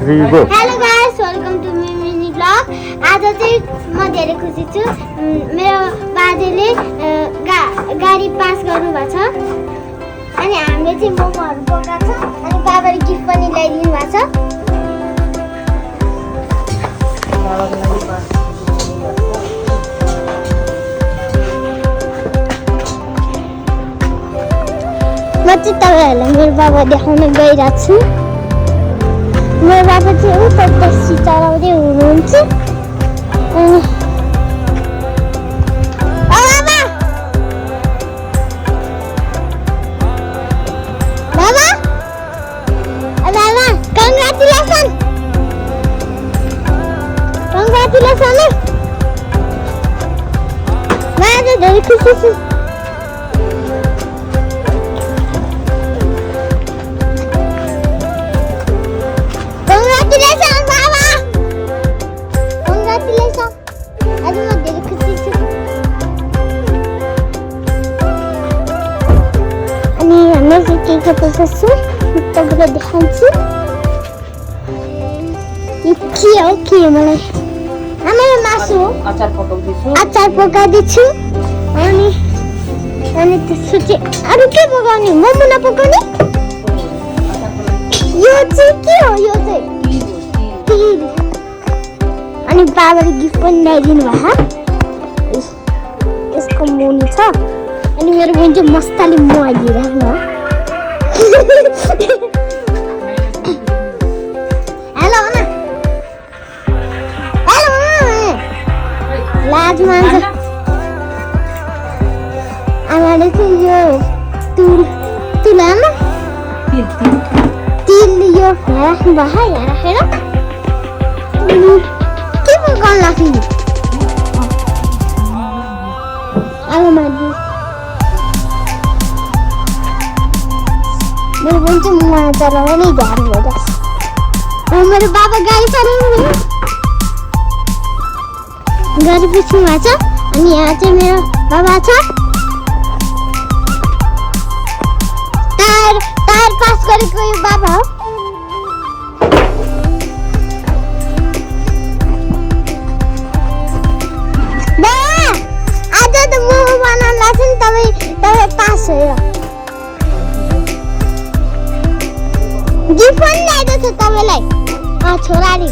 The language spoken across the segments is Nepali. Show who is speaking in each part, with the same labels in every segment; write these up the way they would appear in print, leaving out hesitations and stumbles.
Speaker 1: 3 गो
Speaker 2: hello guys welcome to mini blog. आज चाहिँ म धेरै खुसी छु। मेरो बाजेले गाडी पास गर्नुभएको छ अनि हामीले चाहिँ मोमोहरू पकाएको छ अनि बाबाले गिफ्ट पनि ल्याइदिनु भएको छ। म चाहिँ तपाईहरुलाई मेरो बाबा देखाउन गइरहेको छु। मेरो बाबा चाहिँ उता ट्याक्सी चलाउँदै हुनुहुन्छ। अनि congratulations. म आज धेरै खुसी छु। के प्रोसेस तपाईँलाई देखाउँछु। के हो मलाई आमाले मासु हो अचार पकाउँदैछु। अनि त्यसपछि अरू के पकाउने? मोमो नपकाउने? यो चाहिँ के हो? यो चाहिँ तिल। अनि बाबाले गिफ्ट पनि ल्याइदिनु भयो। यसको मुनि छ अनि मेरो बहिनी चाहिँ मस्ताले मुहाइदिइराख्नु हो। हेलो आमा। लाज मान्छ आमाले चाहिँ यो तुलामा तिल यो राख्नु भयो। यहाँ राखेर के पकाउनु लाग्ने? आमा मेरो बहिनी चाहिँ मुहा चलाउने गाडी भइरहेको छ। मेरो बाबा गाडी चलाउनु गाडी पुग्नु भएको छ। अनि यहाँ चाहिँ मेरो बाबा छ। टायर पास गरेको यो बाबा हो। आज त मोमो बनाउनु लाग्छ नि। तपाईँ पास हो। गिफ्ट पनि ल्याइदिएको छु तपाईँलाई छोराले।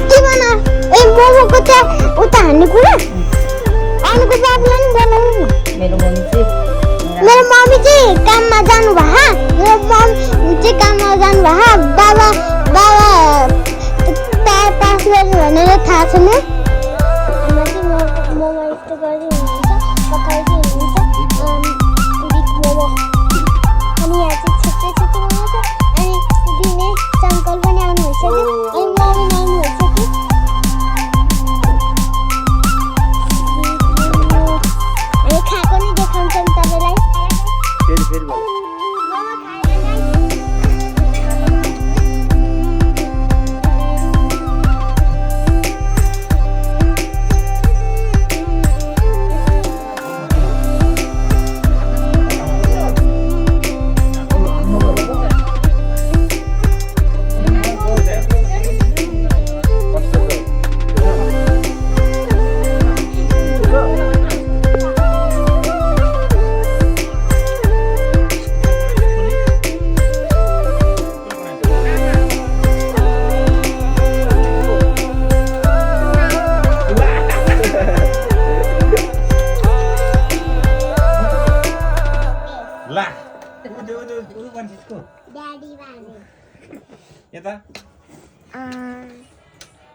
Speaker 2: के भन मोमोको चाहिँ उता हान्ने कुरा अरूको बाबुलाई नि बनाउनु न। मेरो मम्मी चाहिँ काममा जानु भयो। मेरो मम्मी चाहिँ काममा जानु भयो। बाबा टायर पास गर्नु भनेर थाहा छैन।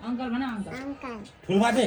Speaker 3: अंकल फुलबाटे